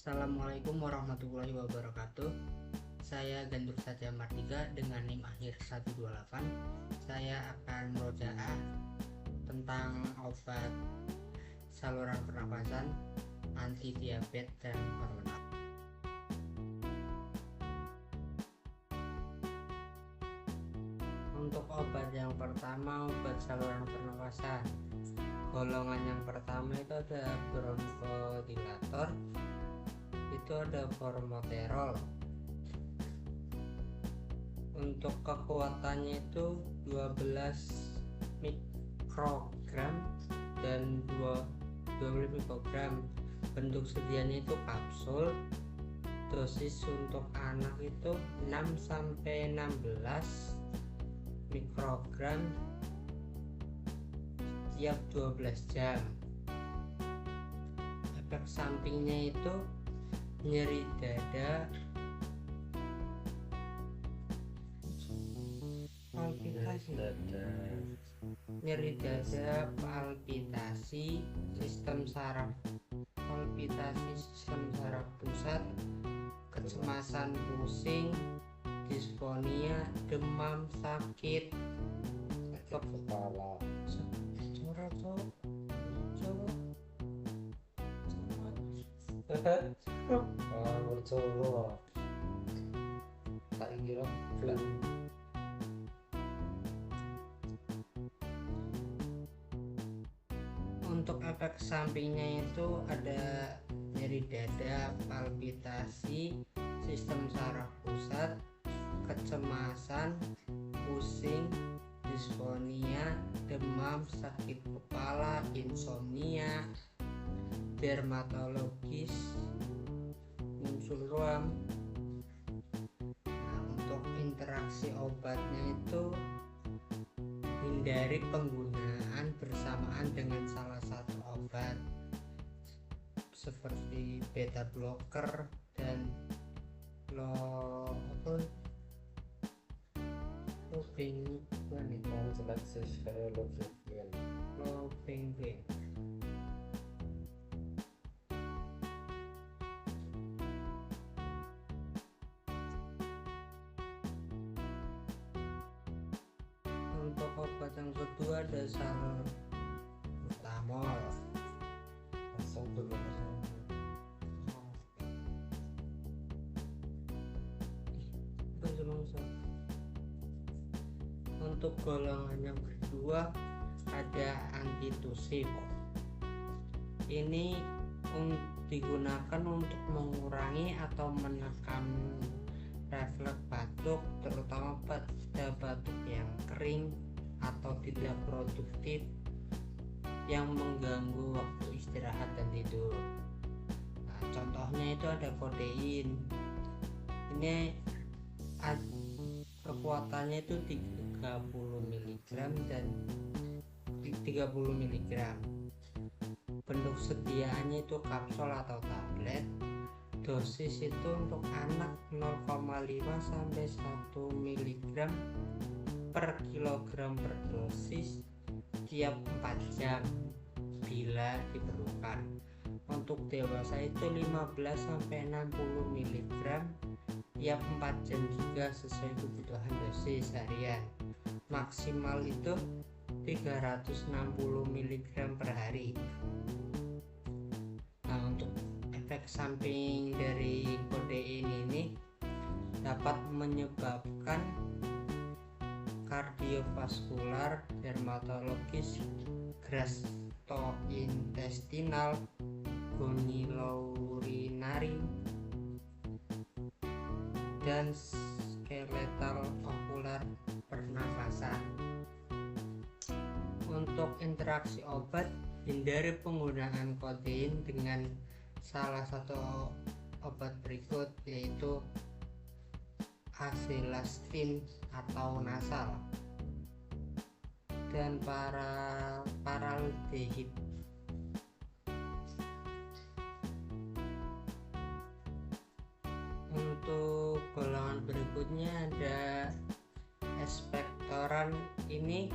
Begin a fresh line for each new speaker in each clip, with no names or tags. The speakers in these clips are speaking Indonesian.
Assalamualaikum warahmatullahi wabarakatuh. Saya Gandur Saja Martiga dengan NIM akhir 128. Saya akan merojaah tentang obat saluran pernapasan, anti diabetes dan hormonal. Untuk obat yang pertama, obat saluran pernapasan. Golongan yang pertama itu ada bronchodilator, itu ada formoterol. Untuk kekuatannya itu 12 mikrogram dan 20 mikrogram. Bentuk sedianya itu kapsul. Dosis untuk anak itu 6-16 mikrogram tiap 12 jam. Efek sampingnya itu nyeri dada, palpitasi sistem saraf pusat, kecemasan, pusing, disfonia, demam, sakit kepala. Untuk efek sampingnya itu ada nyeri dada, palpitasi sistem saraf pusat, kecemasan, pusing, disfonia, demam, sakit kepala, insomnia, dermatologis, muncul ruam. Untuk interaksi obatnya itu hindari penggunaan bersamaan dengan salah satu obat seperti beta blocker dan lopingbing. Untuk obat yang kedua ada salbutamol. Untuk golongan yang kedua ada antitusif. Ini digunakan untuk mengurangi atau menekan refleks batuk, terutama pada batuk yang kering atau tidak produktif yang mengganggu waktu istirahat dan tidur. Contohnya itu ada kodein. Ini kekuatannya itu 30 mg dan 30 mg. Bentuk sediaannya itu kapsul atau tablet. Dosis itu untuk anak 0,5-1 mg per kilogram per dosis tiap 4 jam bila diperlukan. Untuk dewasa itu 15-60 mg tiap 4 jam juga sesuai kebutuhan dosis harian. Maksimal itu 360 mg per hari. Untuk efek samping dari kodein ini dapat menyebabkan kardiovaskular, dermatologis, gastrointestinal, gonilourinary, dan skeletal okular pernafasan. Untuk interaksi obat, hindari penggunaan kodein dengan salah satu obat berikut, yaitu aceclestin atau nasal dan paraldehid. Untuk golongan berikutnya ada ekspektoran. Ini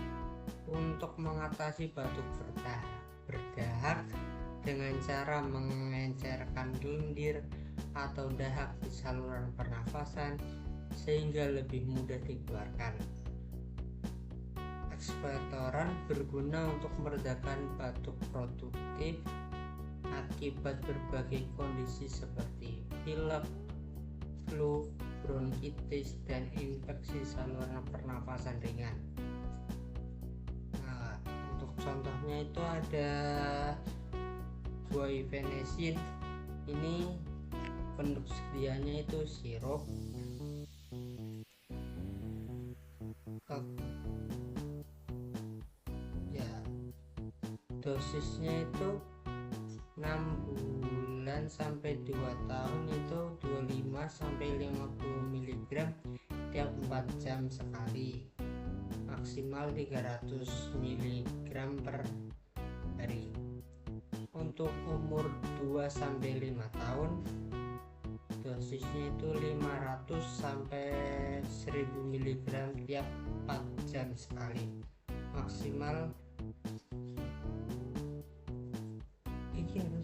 untuk mengatasi batuk berdahak, dengan cara mengencerkan lendir atau dahak di saluran pernafasan sehingga lebih mudah dikeluarkan. Ekspektoran berguna untuk meredakan batuk produktif akibat berbagai kondisi seperti pilek, flu, bronkitis, dan infeksi saluran pernafasan ringan. Nah, untuk contohnya itu ada guaifenesin. Ini bentuk sedianya itu sirup. Ya, dosisnya itu 6 bulan sampai 2 tahun itu 25 sampai 50 mg tiap 4 jam sekali, maksimal 300 mg per hari. Untuk umur 2 sampai 5 tahun dosisnya itu 500 sampai 1000 mg tiap 4 jam sekali, maksimal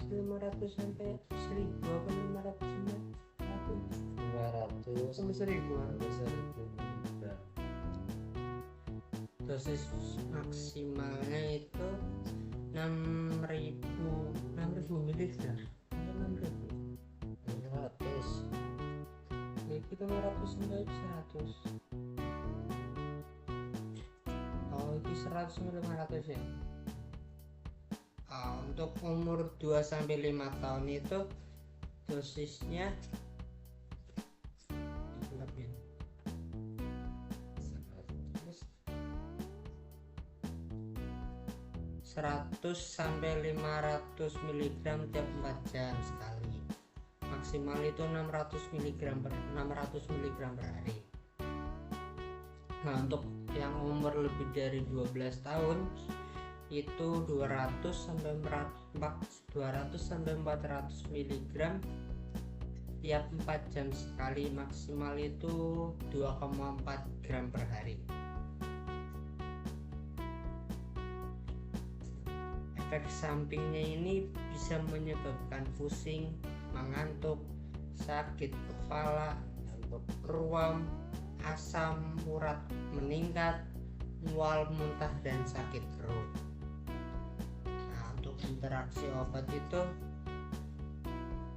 500 sampai 1000 apa 500 sampai 1000 dosis maksimalnya itu 6000 mg 600 itu 500 sampai 100. Oh itu 100 sampai 500 ya. Untuk umur 2 sampai 5 tahun itu dosisnya 100 sampai 500 mg tiap 4 jam sekali, maksimal itu 600 mg per hari. Nah, untuk yang umur lebih dari 12 tahun itu 200 sampai 400 mg tiap 4 jam sekali, maksimal itu 2,4 gram per hari. Efek sampingnya ini bisa menyebabkan pusing, mengantuk, sakit kepala, ruam, asam urat meningkat, mual, muntah, dan sakit perut. Nah, untuk interaksi obat itu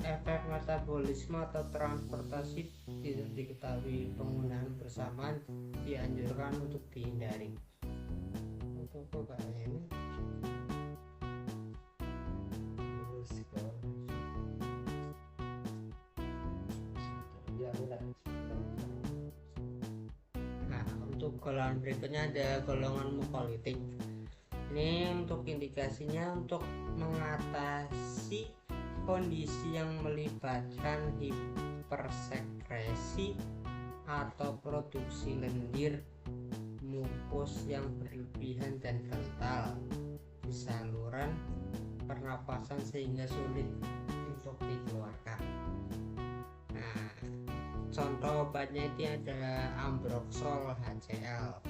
efek metabolisme atau transportasi tidak diketahui, penggunaan bersamaan dianjurkan untuk dihindari. Untuk obat ini untuk golongan berikutnya ada golongan mukolitik. Ini untuk indikasinya untuk mengatasi kondisi yang melibatkan hipersekresi atau produksi lendir mukus yang berlebihan dan kental di saluran pernapasan sehingga sulit untuk dikeluarkan. Nah, contoh obatnya itu ada Ambroxol HCl.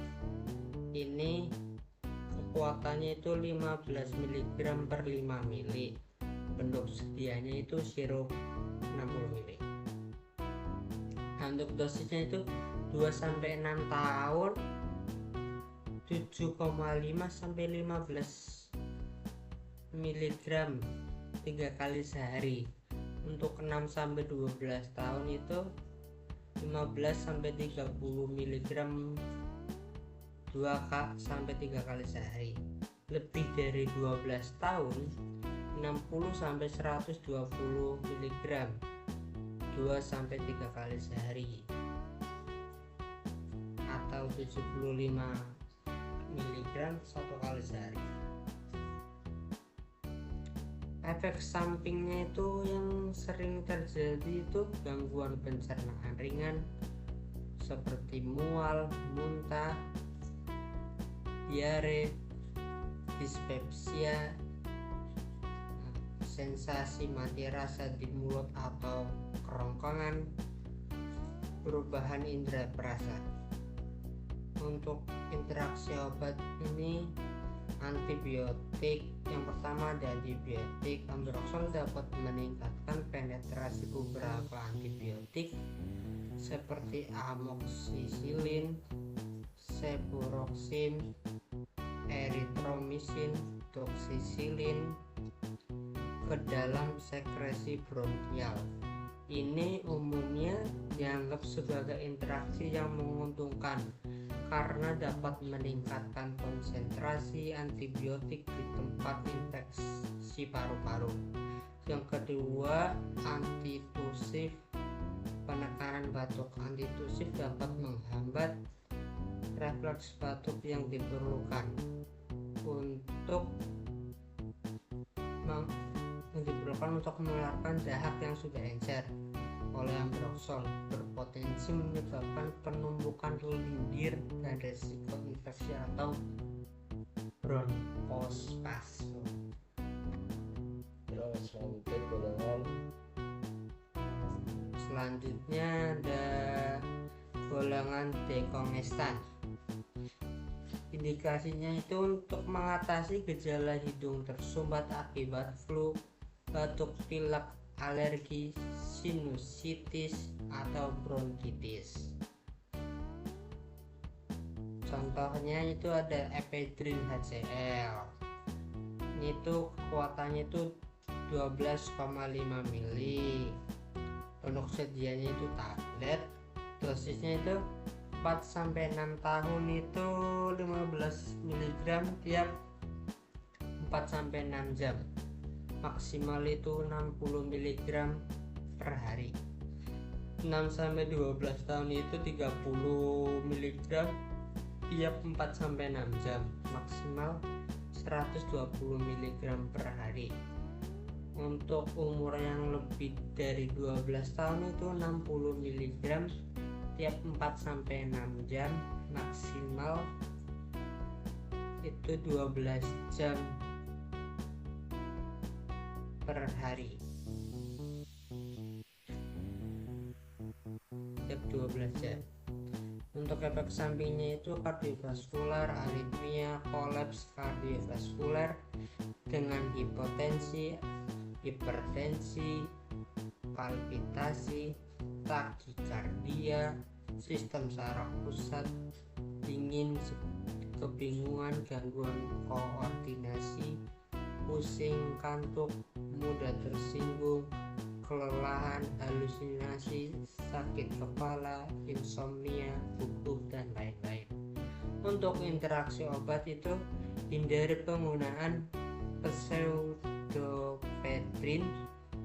Ini kekuatannya itu 15 mg per 5 ml. Bentuk sedianya itu sirup 60 ml. Nah, untuk dosisnya itu 2 sampai 6 tahun 7,5 sampai 15 mg 3 kali sehari. Untuk 6 sampai 12 tahun itu 15 sampai 30 mg 2 sampai 3 kali sehari. Lebih dari 12 tahun 60 sampai 120 mg 2 sampai 3 kali sehari, atau 75 mg 1 kali sehari. Efek sampingnya itu yang sering terjadi itu gangguan pencernaan ringan seperti mual, muntah, diare, dispepsia, sensasi mati rasa di mulut atau kerongkongan, perubahan indera perasa. Untuk interaksi obat ini antibiotik. Yang pertama ada antibiotik. Ambroxol dapat meningkatkan penetrasi beberapa antibiotik seperti amoxicillin, cefuroxim, erythromycin, doxycycline ke dalam sekresi bronkial. Ini umumnya dianggap sebagai interaksi yang menguntungkan karena dapat meningkatkan konsentrasi antibiotik di tempat infeksi paru-paru. Yang kedua, antitusif, penekanan batuk. Antitusif dapat menghambat refleks batuk yang diperlukan untuk menularkan dahak yang sudah encer oleh ambroxol, berpotensi menyebabkan penumbukan lendir dan risiko infeksi atau bronkospasme.
Terus lanjut golongan
selanjutnya ada golongan dekongestan. Indikasinya itu untuk mengatasi gejala hidung tersumbat akibat flu, batuk pilek, alergi, sinusitis, atau bronkitis. Contohnya itu ada ephedrine HCl. Itu kekuatannya itu 12,5 mili. Untuk sedianya itu tablet. Dosisnya itu 4-6 tahun itu 15 mg tiap 4-6 jam. Maksimal itu 60 mg per hari. 6-12 tahun itu 30 mg tiap 4-6 jam. Maksimal 120 mg per hari. Untuk umur yang lebih dari 12 tahun itu 60 mg tiap 4-6 jam. Maksimal itu 12 jam per hari, tiap 12 jam. Untuk efek sampingnya itu kardiovaskular, aritmia, kolaps kardiovaskular dengan hipotensi, hipertensi, palpitasi, takikardia, sistem saraf pusat, dingin, kebingungan, gangguan koordinasi, pusing, kantuk, mudah tersinggung, kelelahan, halusinasi, sakit kepala, insomnia, gugup, dan lain-lain. Untuk interaksi obat itu hindari penggunaan pseudoephedrine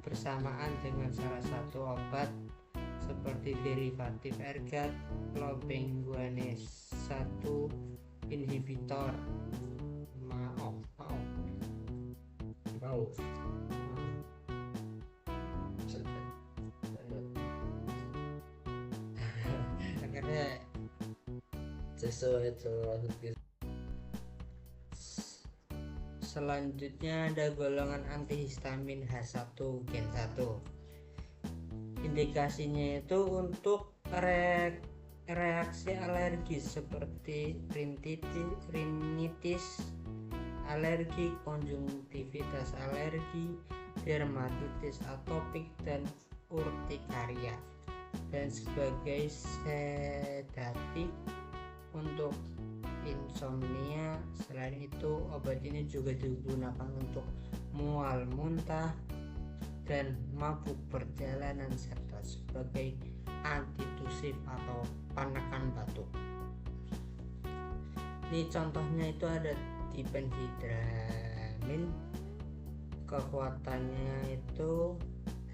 bersamaan dengan salah satu obat seperti derivatif ergot, clobemguanase 1 inhibitor, mau akhirnya
sesuai.
Selanjutnya ada golongan antihistamin H1 gen 1. Indikasinya itu untuk reaksi alergis seperti rinitis, alergi, konjungtivitis alergi, dermatitis atopik, dan urtikaria, dan sebagai sedatif untuk insomnia. Selain itu, obat ini juga digunakan untuk mual muntah dan mabuk perjalanan serta sebagai antitusif atau penekan batuk. Ini contohnya itu ada diphenhydramine, kekuatannya itu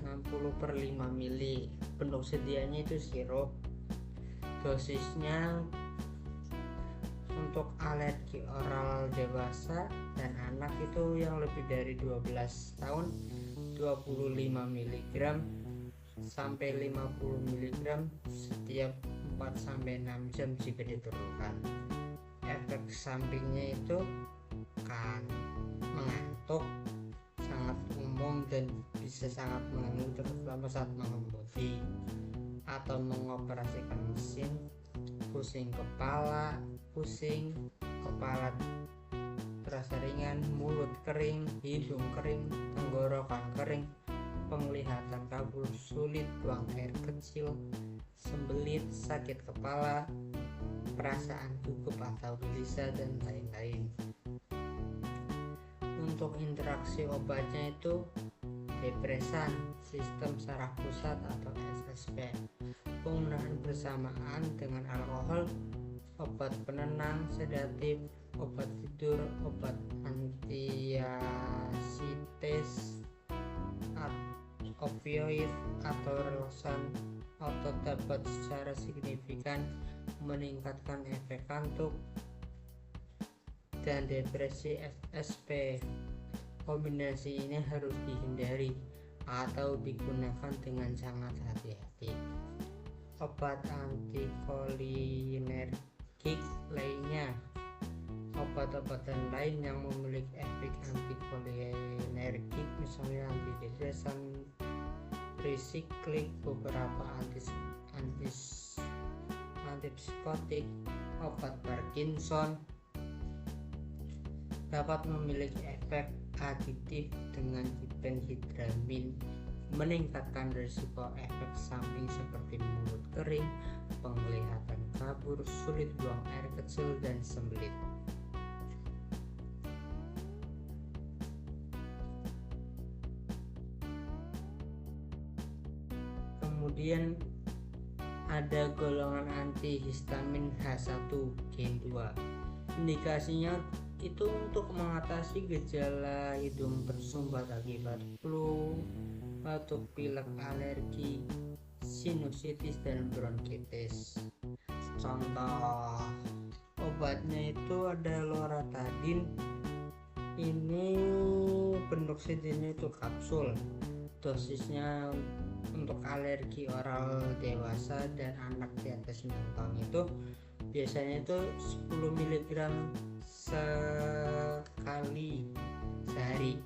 60/5 mili. Bentuk sedianya itu sirup. Dosisnya untuk alergi oral dewasa dan anak itu yang lebih dari 12 tahun 25 mg sampai 50 mg setiap 4-6 jam jika diperlukan. Efek sampingnya itu kan mengantuk, sangat umum dan bisa sangat mengganggu terutama saat mengemudi atau mengoperasikan mesin, pusing kepala terasa ringan, mulut kering, hidung kering, tenggorokan kering, penglihatan kabur, sulit buang air kecil, sembelit, sakit kepala, perasaan gugup atau gelisah, dan lain-lain. Untuk interaksi obatnya itu depresan, sistem saraf pusat atau SSP, penggunaan bersamaan dengan alkohol, obat penenang, sedatif, obat tidur, obat antiasites, opioid atau relaksan, atau dapat secara signifikan meningkatkan efek kantuk dan depresi SSP. Kombinasi ini harus dihindari atau digunakan dengan sangat hati-hati. Obat antikolinergik lainnya, obat-obatan lain yang memiliki efek antikolinergik misalnya antidepresan, trisiklik, beberapa antipsikotik, obat Parkinson dapat memiliki efek aditif dengan diphenhidramin, meningkatkan risiko efek samping seperti mulut kering, penglihatan kabur, sulit buang air kecil, dan sembelit. Kemudian ada golongan antihistamin H1 gen 2. Indikasinya itu untuk mengatasi gejala hidung tersumbat akibat flu, batuk pilek, alergi, sinusitis, dan bronkitis. Contoh obatnya itu ada loratadin. Ini bentuk CD-nya itu kapsul. Dosisnya untuk alergi oral dewasa dan anak di atas 9 tahun itu biasanya itu 10 mg sekali sehari.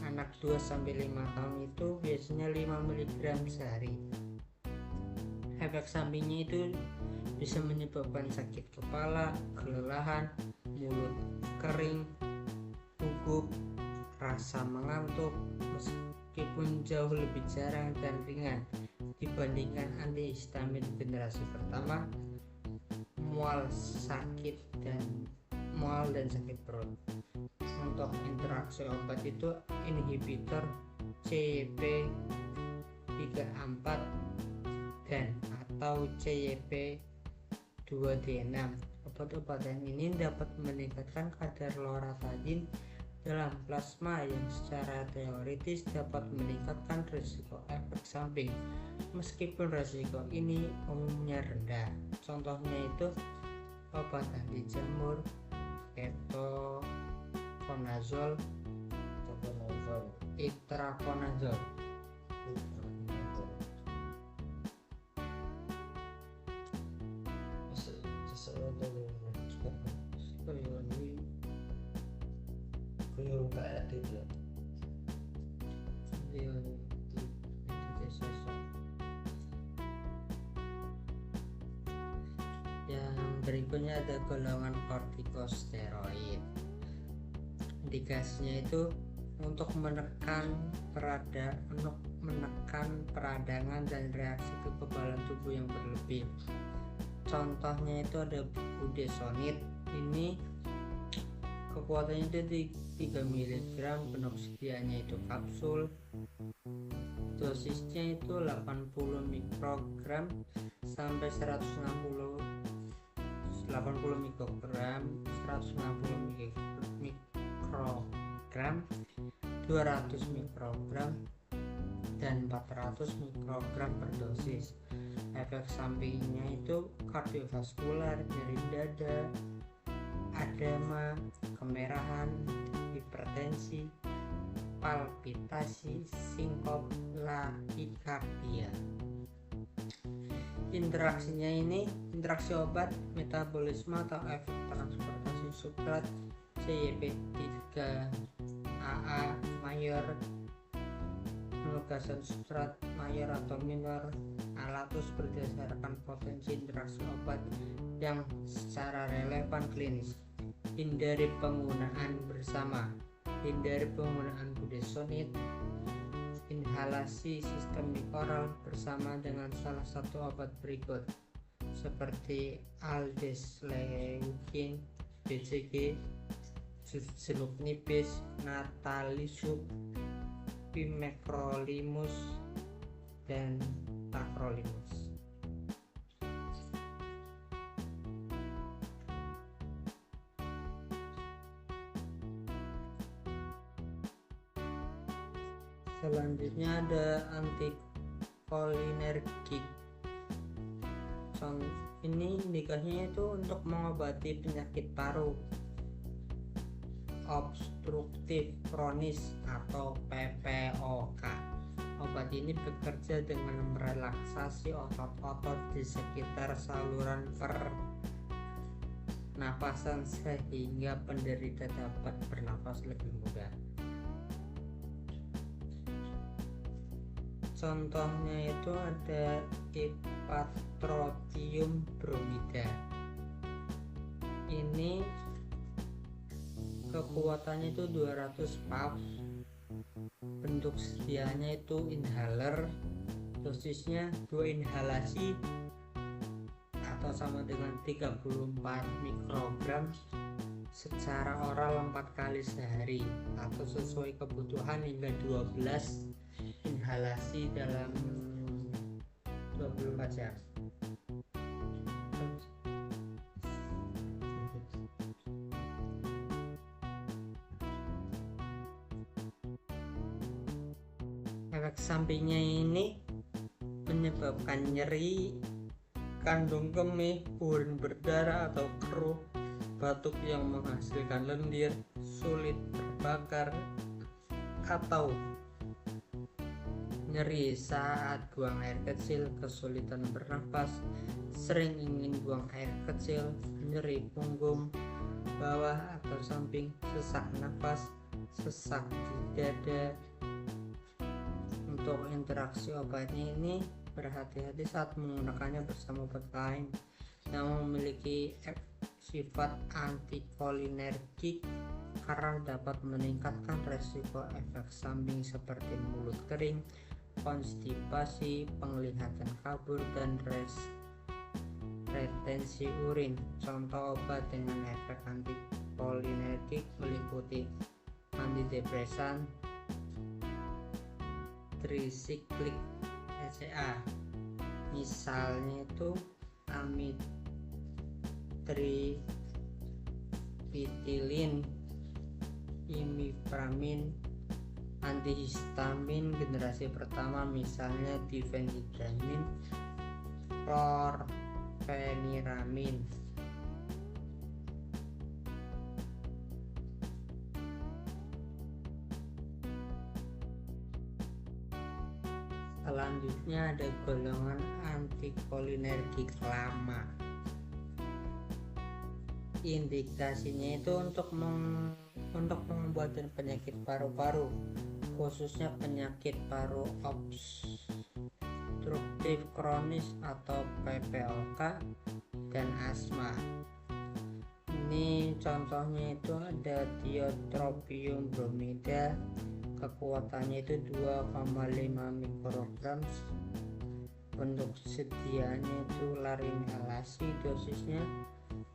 Anak 2-5 tahun itu biasanya 5 mg sehari. Efek sampingnya itu bisa menyebabkan sakit kepala, kelelahan, mulut kering, gugup, rasa mengantuk, meskipun jauh lebih jarang dan ringan dibandingkan antihistamin generasi pertama, mual dan sakit perut. Untuk interaksi obat itu inhibitor CYP3A4 dan atau CYP2D6. Obat-obatan ini dapat meningkatkan kadar loratadin dalam plasma yang secara teoritis dapat meningkatkan risiko efek samping, meskipun risiko ini umumnya rendah. Contohnya itu obat anti jamur, ketoconazole, itraconazole. Yang berikutnya ada golongan kortikosteroid. Indikasinya itu untuk menekan peradangan dan reaksi kekebalan tubuh yang berlebih. Contohnya itu ada budesonid. Ini kekuatannya itu 3 mg, penoksidiannya itu kapsul. Dosisnya itu 80 mikrogram sampai 160 mikrogram, 160 mikrogram, 200 mikrogram, dan 400 mikrogram per dosis. Efek sampingnya itu kardiovaskular, nyeri dada, edema, kemerahan, hipertensi, palpitasi, sinkop, takikardia. Interaksi obat, metabolisme atau efek transportasi substrat CYP3AA mayor, penugasan substrat mayor atau minor, alatus berdasarkan potensi interaksi obat yang secara relevan klinis. Hindari penggunaan bersama. Hindari penggunaan budesonide, inhalasi sistemik oral bersama dengan salah satu obat berikut seperti aldesleukin, BCG, Jeruknipis, Natalizumab, Pimecrolimus, dan Tacrolimus. Selanjutnya ada antikolinergik. Ini indikasinya itu untuk mengobati penyakit paru obstruktif kronis atau PPOK. Obat ini bekerja dengan merelaksasi otot-otot di sekitar saluran pernapasan sehingga penderita dapat bernapas lebih mudah. Contohnya itu ada Ipratropium bromida. Ini kekuatannya itu 200 PAF. Bentuk sediaannya itu inhaler. Dosisnya 2 inhalasi atau sama dengan 34 mikrogram secara oral 4 kali sehari atau sesuai kebutuhan hingga 12 inhalasi dalam 24 jam. Efek sampingnya ini menyebabkan nyeri, kandung kemih, urin berdarah atau keruh, batuk yang menghasilkan lendir, sulit terbakar, atau nyeri saat buang air kecil, kesulitan bernapas, sering ingin buang air kecil, nyeri punggung bawah atau samping, sesak napas, sesak di dada. Untuk interaksi obatnya ini berhati-hati saat menggunakannya bersama obat lain yang memiliki sifat antikolinergik karena dapat meningkatkan resiko efek samping seperti mulut kering, konstipasi, penglihatan kabur, dan retensi urin. Contoh obat dengan efek antikolinergik meliputi antidepresan, trisiklik ECA, misalnya itu amitriptyline, imipramine, antihistamin generasi pertama misalnya difenidramin, chlorpheniramine. Selanjutnya ada golongan antikolinergik lama. Indikasinya itu untuk pengobatan penyakit paru-paru, khususnya penyakit paru obstruktif kronis atau PPOK dan asma. Ini contohnya itu ada Tiotropium bromida, kekuatannya itu 2,5 mikrogram. Bentuk sediaannya itu laringalasi, dosisnya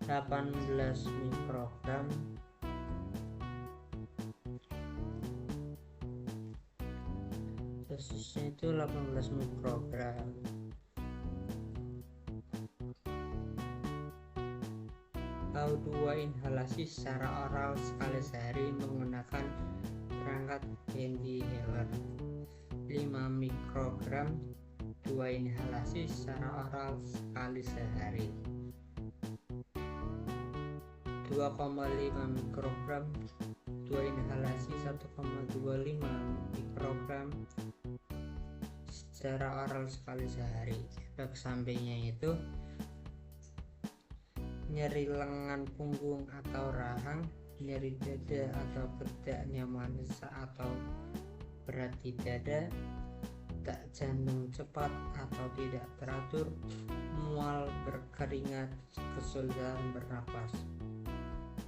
18 mikrogram. Dosisnya itu 18 mikrogram. Atau 2 inhalasi secara oral sekali sehari menggunakan perangkat inhaler 5 mikrogram, 2 inhalasi secara oral sekali sehari. 2,5 mikrogram, 2 inhalasi 1,25 mikrogram secara oral sekali sehari. Efek sampingnya itu nyeri lengan punggung atau rahang, nyeri dada atau tidak nyaman atau berat di dada, tak jantung cepat atau tidak teratur, mual, berkeringat, kesulitan bernapas.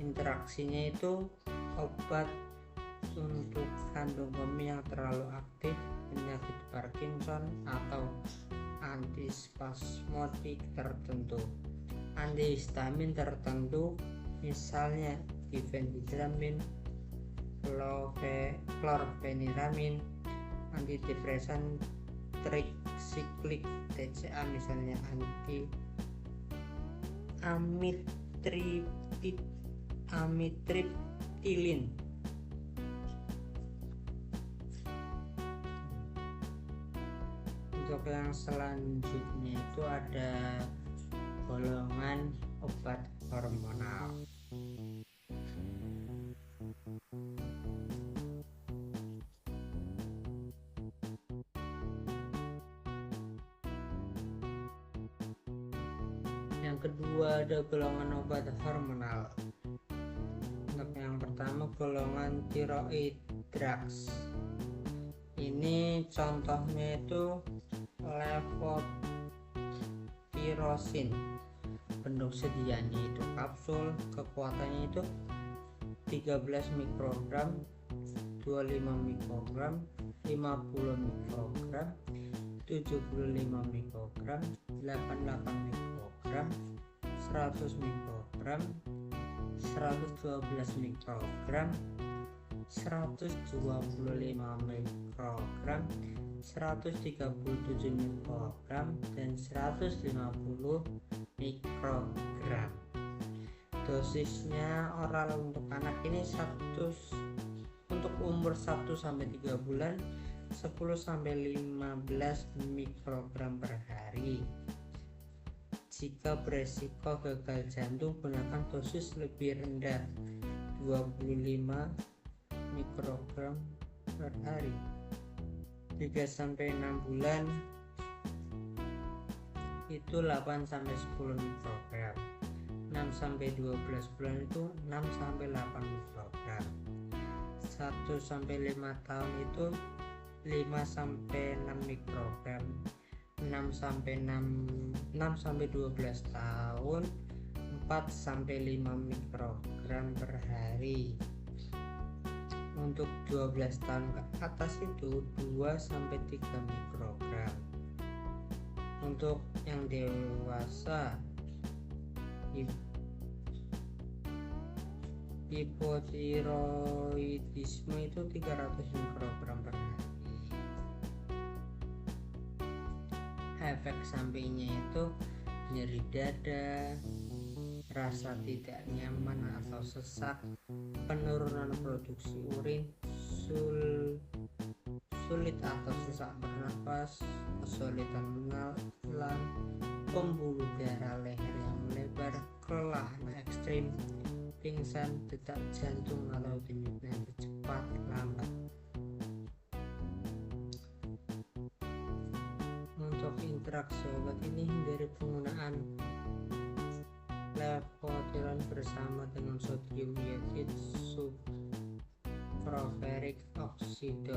Interaksinya itu obat untuk kandung kemih yang terlalu aktif, penyakit Parkinson, atau antispasmodik tertentu. Antihistamin tertentu misalnya difenhidramine, chlorpheniramine, antidepresan tricyclic TCA misalnya amitriptyline. Untuk yang selanjutnya itu ada golongan obat hormonal. Yang kedua ada golongan obat hormonal. Untuk yang pertama golongan thyroid drugs. Ini contohnya itu levothyroxine. Bentuk sedianya itu kapsul, kekuatannya itu 13 mikrogram, 25 mikrogram, 50 mikrogram, 75 mikrogram, 88 mikrogram, 100 mikrogram, 112 mikrogram, 125 mikrogram, 137 mikrogram, dan 150 mikrogram. Dosisnya oral untuk anak ini untuk umur 1-3 bulan 10-15 mikrogram per hari. Jika beresiko gagal jantung, gunakan dosis lebih rendah 25 mikrogram per hari. 3-6 bulan itu 8-10 mikrogram. 6-12 bulan itu 6-8 mikrogram. 1-5 tahun itu 5-6 mikrogram. 6-12 tahun 4-5 mikrogram per hari. Untuk 12 tahun ke atas itu 2-3 mikrogram. Untuk yang dewasa hipotiroidisme itu 300 mikrogram per hari. Efek sampingnya itu nyeri dada, rasa tidak nyaman atau sesak, penurunan produksi urin, sulit atau sesak bernapas, kesulitan menelan, pembuluh darah leher yang melebar, kelelahan ekstrim, pingsan, detak jantung atau denyutnya cepat lambat. Untuk interaksi obat ini hindari penggunaan levothyroxine bersama dengan sodium iodid subproveric oxide.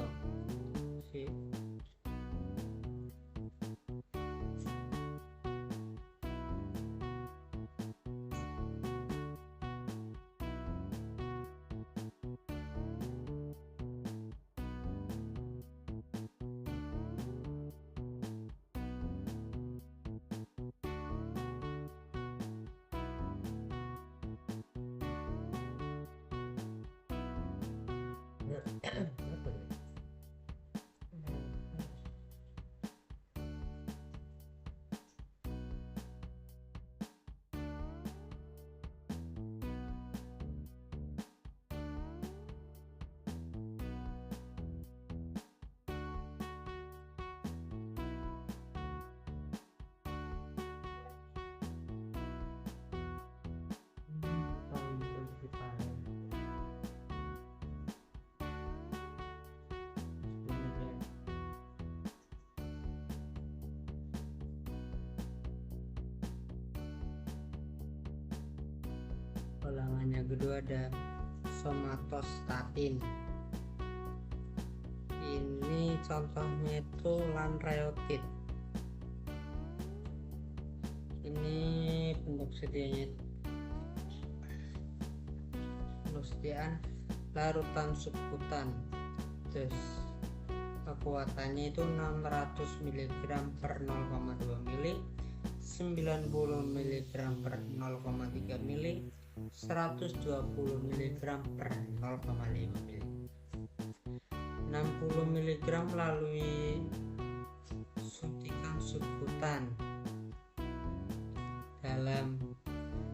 Golongan yang kedua ada somatostatin. Ini contohnya itu lanreotid. Ini bentuk sedianya untuk sediaan larutan subkutan. Terus kekuatannya itu 600 mg per 0,2 ml, 90 mg per 0,3 ml, 120 mg per 0,5 ml. 60 mg melalui suntikan subkutan dalam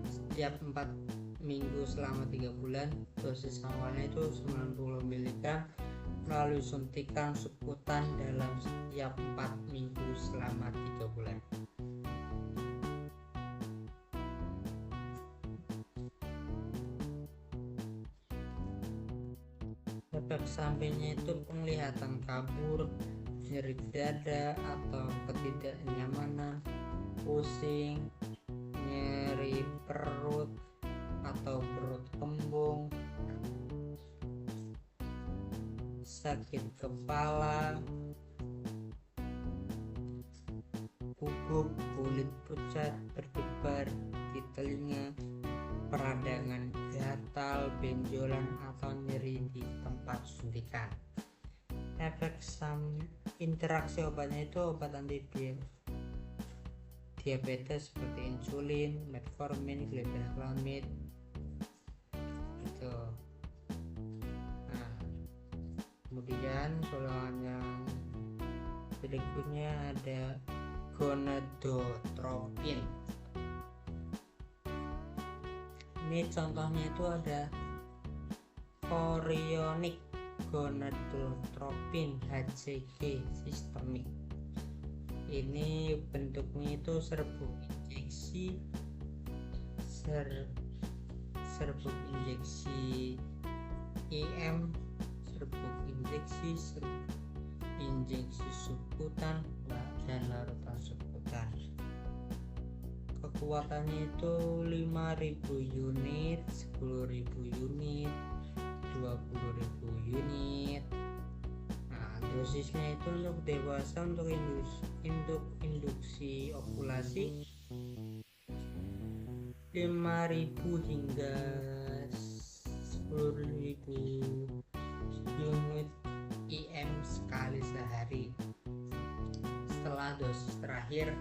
setiap 4 minggu selama 3 bulan. Dosis awalnya itu 90 mg melalui suntikan subkutan dalam setiap 4 minggu selama 3 bulan. Efek sampingnya itu penglihatan kabur, nyeri dada atau ketidaknyamanan, pusing, nyeri perut atau perut kembung, sakit kepala, gugup, kulit pucat, berdebar di telinga, peradangan gatal, benjolan atau nyeri di tempat suntikan. Efek interaksi obatnya itu obat anti diabetes seperti insulin, metformin, glibenclamid gitu. Nah, kemudian golongan yang berikutnya ada gonadotropin. Ini contohnya itu ada chorionic gonadotropin HCG sistemik. Ini bentuknya itu serbuk injeksi, serbuk injeksi IM, serbuk injeksi, injeksi subkutan dan larutan subkutan. Kekuatannya itu 5.000 unit, 10.000 unit, 20.000 unit. Nah, dosisnya itu untuk dewasa, untuk induksi ovulasi 5.000 hingga 10.000 unit IM sekali sehari. Setelah dosis terakhir,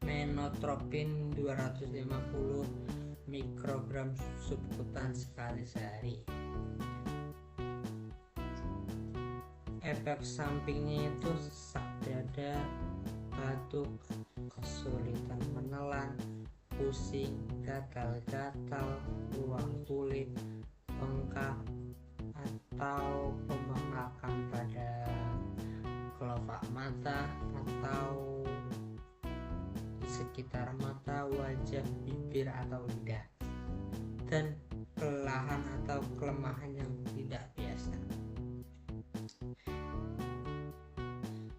menotropin 250 mikrogram subkutan sekali sehari. Efek sampingnya itu sesak dada, batuk, kesulitan menelan, pusing, gatal-gatal, ruang kulit, bengkak, atau pembengkakan pada kelopak mata atau di sekitar mata, wajah, bibir atau lidah, dan kelelahan atau kelemahan yang tidak biasa.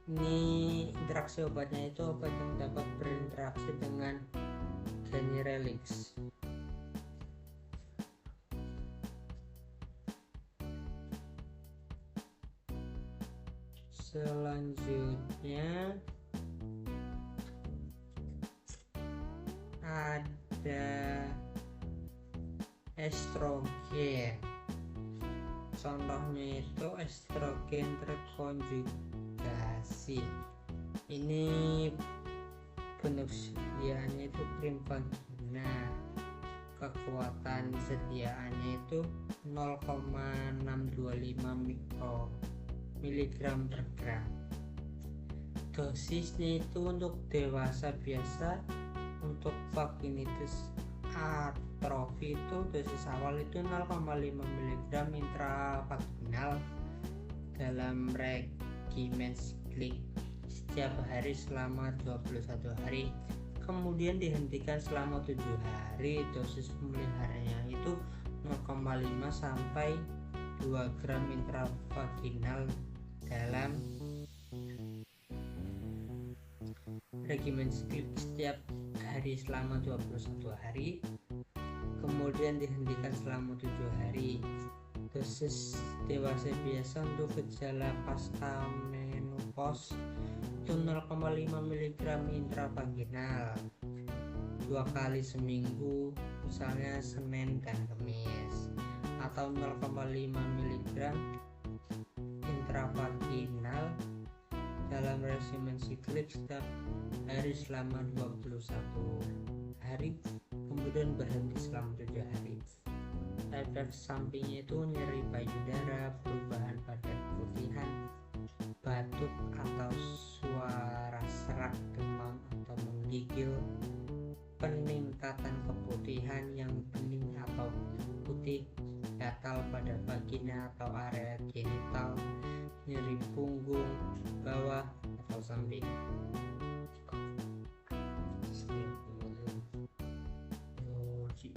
Ini interaksi obatnya itu obat yang dapat berinteraksi dengan Ganirelix. Selanjutnya ada estrogen. Contohnya itu estrogen terkonjugasi. Ini bentuk sediaannya itu krim vagina. Kekuatan sediaannya itu 0,625 mikrogram per gram. Dosisnya itu untuk dewasa biasa. Untuk vaginitis atrofi itu dosis awal itu 0,5 mg intravaginal dalam regimen siklik setiap hari selama 21 hari, kemudian dihentikan selama 7 hari. Dosis pemeliharanya itu 0,5 sampai 2 gram intravaginal dalam regimen siklik setiap hari selama 21 hari, kemudian dihentikan selama 7 hari. Dosis dewasa biasa untuk gejala pasca menopause itu 0,5 mg intravaginal. 2 kali seminggu, misalnya Senin dan Kamis, atau 0,5 mg intravaginal dalam regimen siklik setiap hari selama 21 hari, kemudian berhenti selama 7 hari. Efek sampingnya itu nyeri payudara, perubahan pada keputihan, batuk atau suara serak, demam atau menggigil, peningkatan keputihan yang bening atau putih, gatal pada vagina atau area genital, nyeri punggung bawah atau samping. Oh, cuy.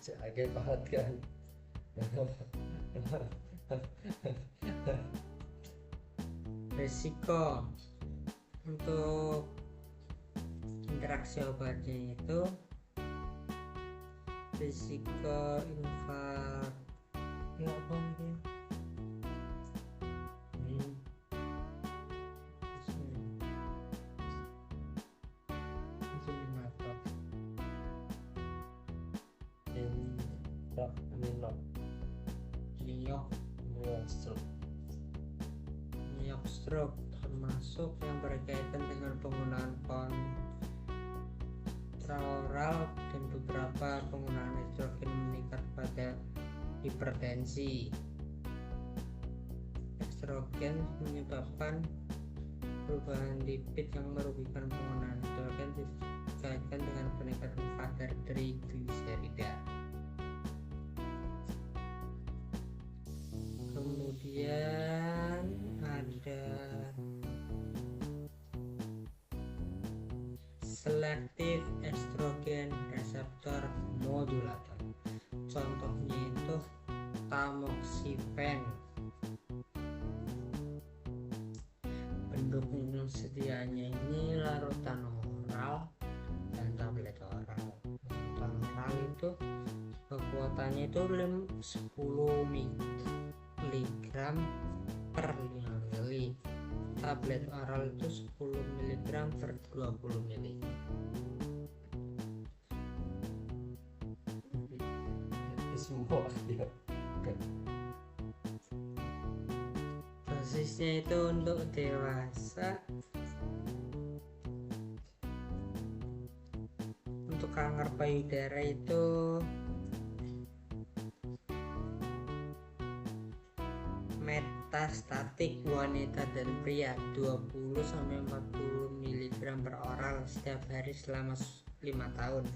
Kaget banget kan.
Risiko untuk interaksi obatnya itu risiko infak ya apa mungkin nyok stroke termasuk yang berkaitan dengan penggunaan kontraoral dan beberapa penggunaan estrogen meningkat pada hipertensi. Estrogen menyebabkan perubahan lipid yang merugikan. Penggunaan estrogen dikaitkan dengan peningkatan kadar trigliserida. Kemudian ada selective estrogen receptor modulator. Contohnya itu tamoxifen. Pendukung sedianya ini larutan oral dan tablet oral. Larutan oral itu kekuatannya itu 10 mg per 5 ml. Tablet oral itu 10 mg per 20 ml.
Semua ya.
Dosisnya itu untuk dewasa, untuk kanker payudara itu metastatik wanita dan pria 20-40 mg per oral setiap hari selama 5 tahun.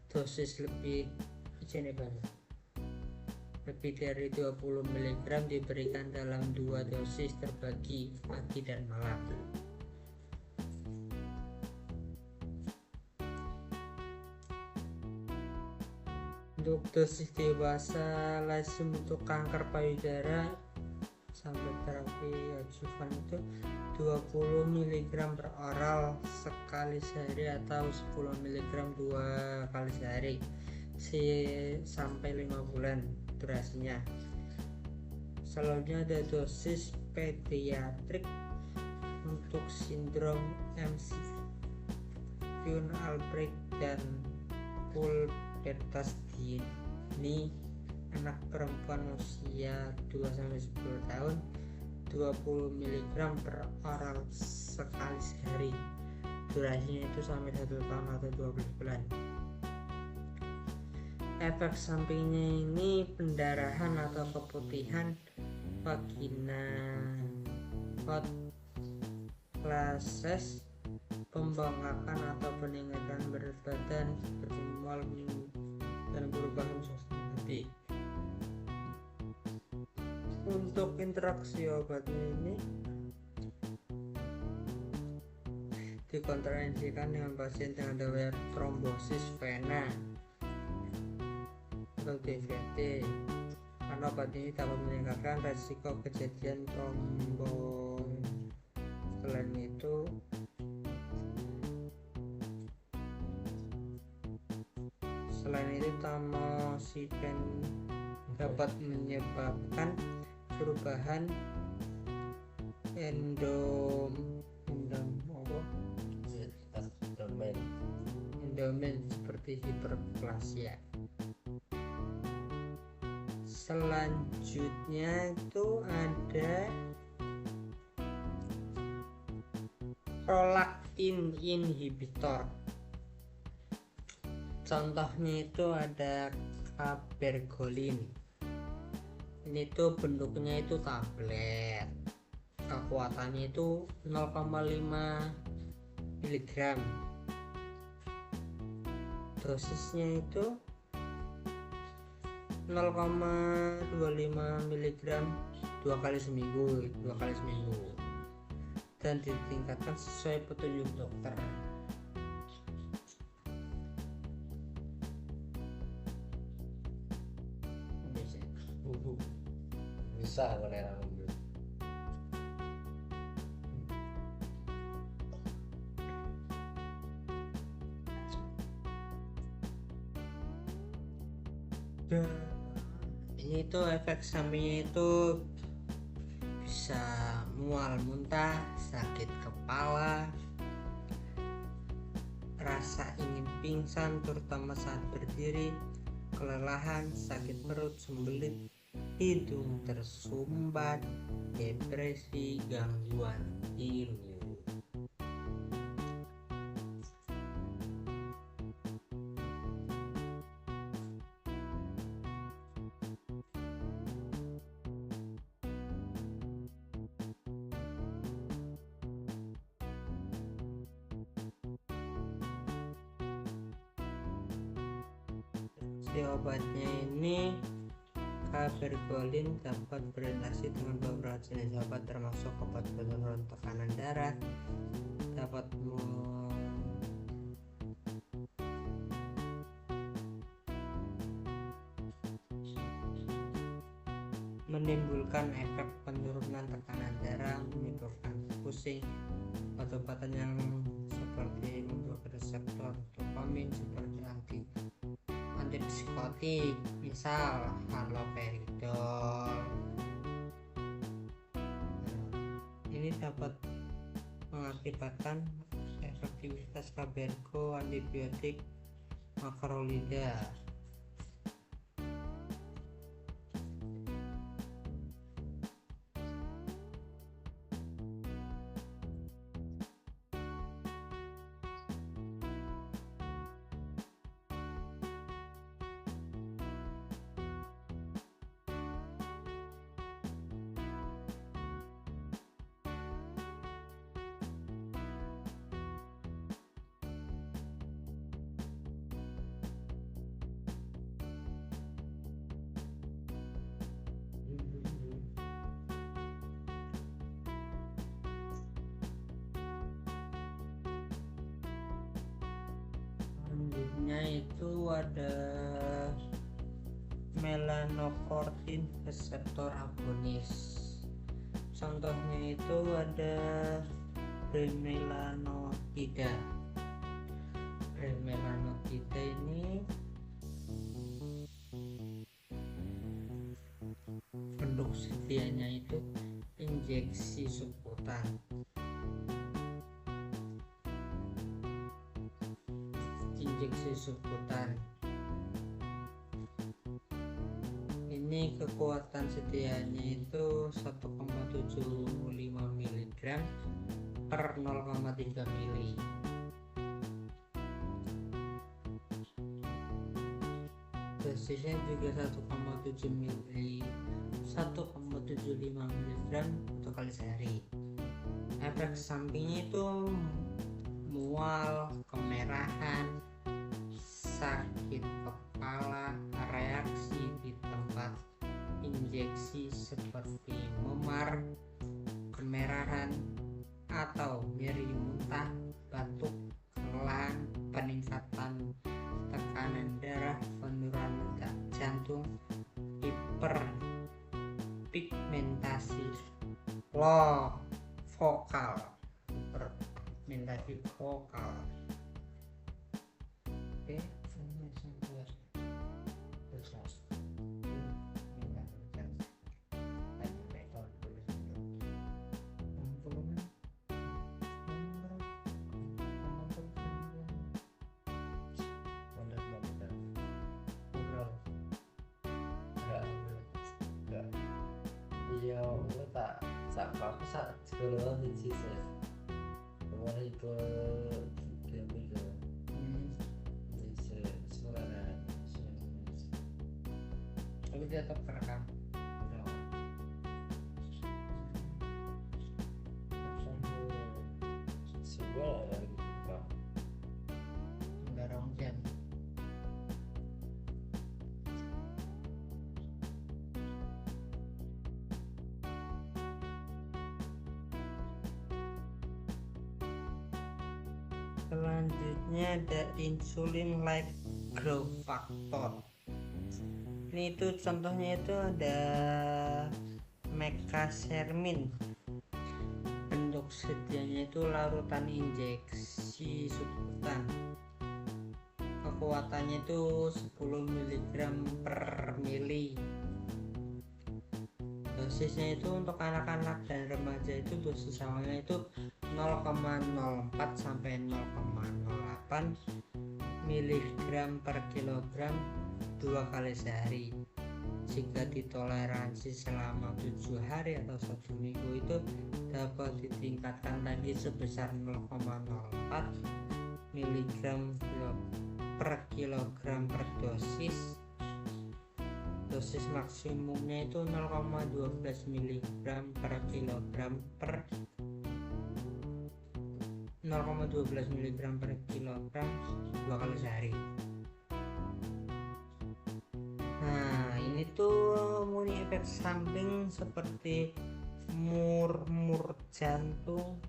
Dosis lebih dari 20 mg diberikan dalam 2 dosis terbagi pagi dan malam. Untuk dosis dewasa lazim untuk kanker payudara sampai terapi adjuvan itu 20 mg per oral sekali sehari atau 10 mg 2 kali sehari sampai 5 bulan durasinya. Selanjutnya ada dosis pediatrik untuk sindrom McCune Albright dan pubertas dini anak perempuan usia 2-10 tahun 20 mg per oral sekali sehari, durasinya itu sampai 1 tahun atau 12 bulan. Efek sampingnya ini pendarahan atau keputihan vagina, hot flashes, pembengkakan atau peningkatan berat badan seperti mual dan perubahan suasana hati. Untuk interaksi obatnya ini dikontraindikasikan dengan pasien dengan riwayat trombosis vena atau DVT, karena obat ini dapat meningkatkan resiko kejadian trombon. Selain itu tamoxifen dapat menyebabkan perubahan domain seperti hiperplasia. Selanjutnya itu ada prolaktin inhibitor. Contohnya itu ada cabergoline. Ini tuh bentuknya itu tablet. Kekuatannya itu 0,5 mg. Dosisnya itu 0,25 mg 2 kali seminggu, dan ditingkatkan sesuai petunjuk dokter.
Bisa kalau mobil.
Ini tuh efek sampingnya itu bisa mual muntah, sakit kepala, rasa ingin pingsan terutama saat berdiri, kelelahan, sakit perut, sembelit, hidung tersumbat, depresi, gangguan tidur. Si obatnya ini cabergoline dapat berinteraksi dengan beberapa jenis obat termasuk obat penurun tekanan darah, dapat menimbulkan efek penurunan tekanan darah, menyebabkan pusing. Obat-obatan yang seperti memblokir reseptor dopamin seperti antipsikotik, misal haloperidol. Ini dapat mengakibatkan efektivitas cabergo antibiotik makrolida. Selanjutnya itu ada melanocortin reseptor agonis. Contohnya itu ada bremelanotida. Bremelanotida ini bentuk sedianya itu injeksi subkutan. Ini kekuatan sedianya itu 1,75 mg per 0,3 mili. Dosisnya juga 1,75 mg untuk kali sehari. Efek sampingnya itu mual, kemerahan, sakit kepala, reaksi di tempat injeksi seperti memar, kemerahan atau nyeri muntah, batuk, kelelahan, peningkatan tekanan darah, penurunan jantung, hiperpigmentasi vokal. Oke.
iya aku tak aku sak sekolah siji sih rumah itu gaming ya bisa suara
tapi dia tetap terekam.
sebuah yang buka
Udah rong jam. Selanjutnya ada insulin like growth factor. Ini itu contohnya itu ada mekasermin. Bentuk sedianya itu larutan injeksi subkutan. Kekuatannya itu 10 mg per mili. Dosisnya itu untuk anak-anak dan remaja itu dosis awalnya itu 0,04 sampai 0,08 mg per kilogram 2 kali sehari. Jika ditoleransi selama 7 hari atau 1 minggu itu dapat ditingkatkan lagi sebesar 0,04 mg per kilogram per dosis. Dosis maksimumnya itu 0,12 mg per kilogram per 0,12 mg per kilogram 2 kali sehari. Nah, ini tuh mempunyai efek samping seperti murmur jantung,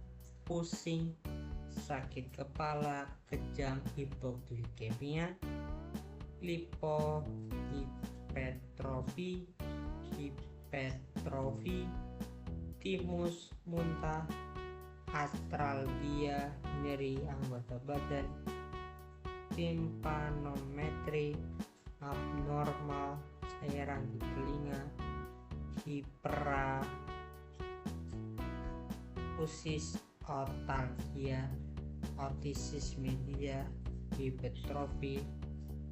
pusing, sakit kepala, kejang, hipoglikemia, hipertrofi, timus, muntah, astralgia, nyeri anggota badan, timpanometri, abnormal cairan di telinga, hiperakusis, otalgia, otisis media, hipertrofi,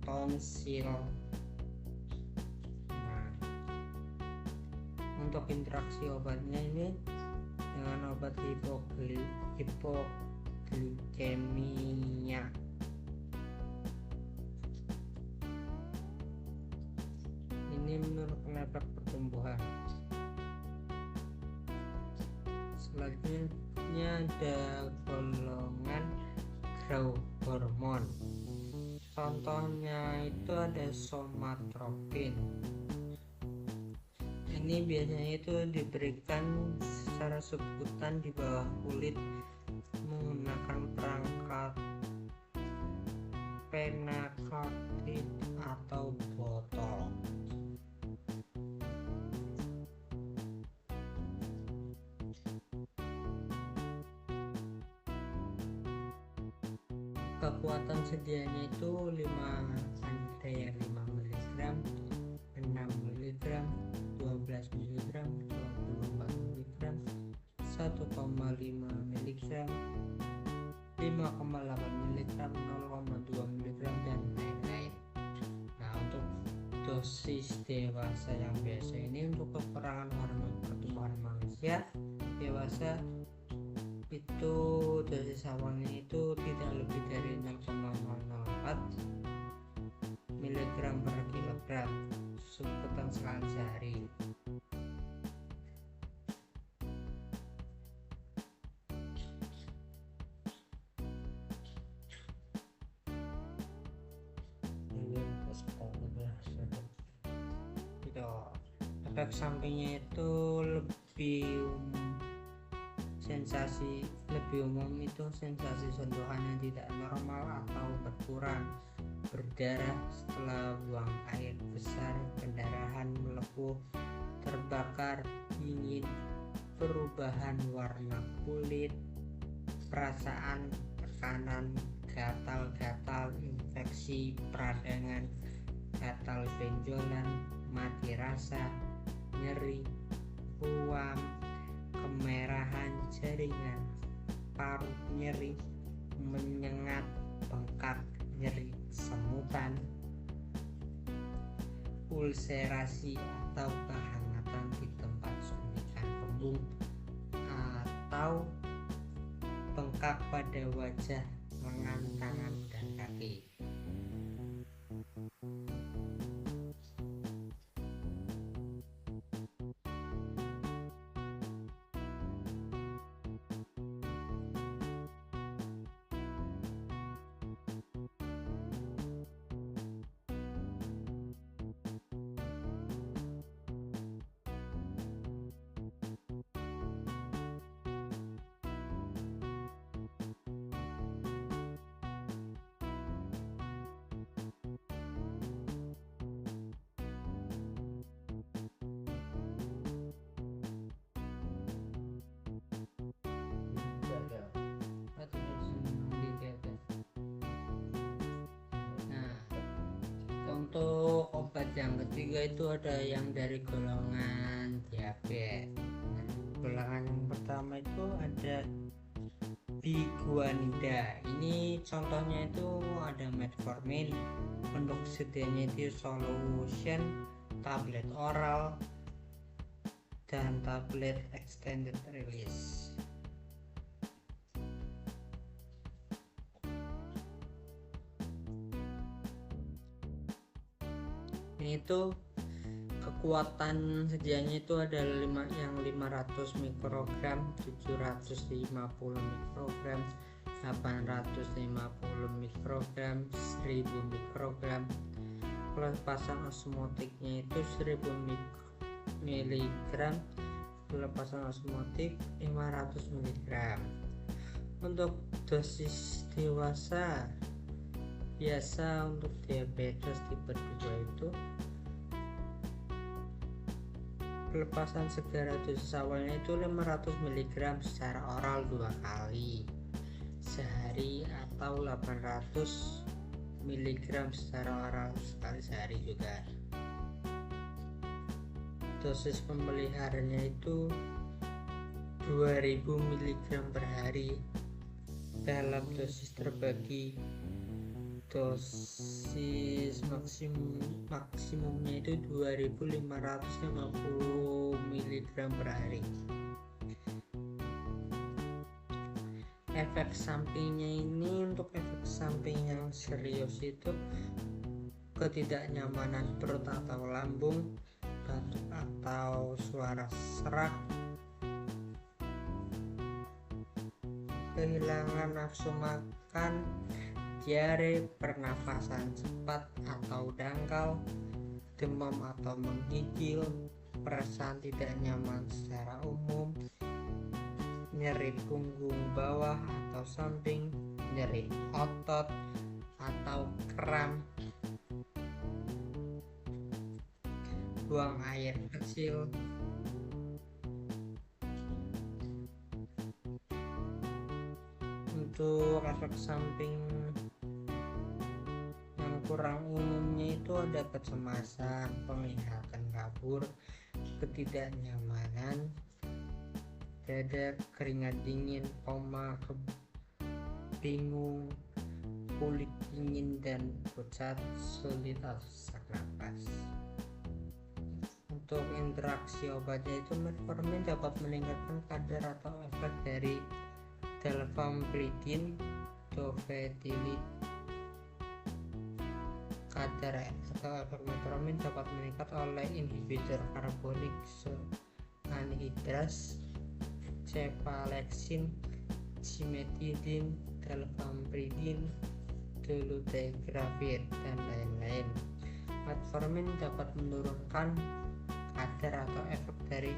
tonsil. Nah, untuk interaksi obatnya ini dengan obat hipoglikemia. Ini menurunkan efek pertumbuhan. Selanjutnya ada golongan growth hormone. Contohnya itu ada somatropin. Ini biasanya itu diberikan secara subkutan di bawah kulit menggunakan perangkat penakartid atau botol. Kekuatan sedianya itu 5 ada yang 5 mg, 6 mg, 12 mg, 24 mg, 1,5 mg, 5,8 mg, 0,2 mg dan lain-lain. Nah, untuk dosis dewasa yang biasa ini untuk kekurangan hormon pertumbuhan manusia dewasa itu dosis awalnya itu tidak lebih dari 0,004 mg per kilogram subkutan sekali sehari. Itu efek sampingnya itu lebih umum itu sensasi sentuhan yang tidak normal atau berkurang, berdarah setelah buang air besar, pendarahan, melepuh, terbakar, dingin, perubahan warna kulit, perasaan tekanan, gatal-gatal, infeksi peradangan, gatal benjolan, mati rasa, nyeri, ruam, kemerahan jaringan, paru nyeri, menyengat, bengkak, nyeri, semutan, ulserasi atau kehangatan di tempat sunyi. lambung atau bengkak pada wajah, lengan, tangan, dan kaki. Untuk obat yang ketiga itu ada yang dari golongan diabetes. Golongan yang pertama itu ada biguanida. Ini contohnya itu ada metformin, untuk sedianya itu solution, tablet oral, dan tablet extended release. Ini itu kekuatan sedianya itu ada yang 500 mikrogram, 750 mikrogram, 850 mikrogram, 1000 mikrogram. Pelepasan osmotiknya itu 1000 miligram, pelepasan osmotik 500 miligram. Untuk dosis dewasa biasa untuk diabetes tipe 2 itu pelepasan segera dosis awalnya itu 500 mg secara oral 2 kali sehari atau 800 mg secara oral sekali sehari juga. Dosis pemeliharanya itu 2000 mg per hari dalam dosis terbagi. Dosis maksimumnya itu 2550 mg per hari. Efek sampingnya ini, untuk efek samping yang serius itu ketidaknyamanan perut atau lambung, batuk atau suara serak, kehilangan nafsu makan, diare, pernafasan cepat atau dangkal, demam atau menggigil, perasaan tidak nyaman secara umum, nyeri punggung bawah atau samping, nyeri otot atau kram, buang air kecil, untuk efek samping yang kurang umumnya itu ada kecemasan, penglihatan kabur, ketidaknyamanan, dada, keringat dingin, koma, bingung, kulit dingin dan pucat, sulit atau sesak napas. Untuk interaksi obatnya itu metformin dapat meningkatkan kadar atau efek dari dalfampridin, dofetilid. Kadar atau efek metformin dapat meningkat oleh inhibitor karbonik anhidras, cefalexin, cimetidin, dalfampridin, dolutegravir, dan lain-lain. Metformin dapat menurunkan kadar atau efek dari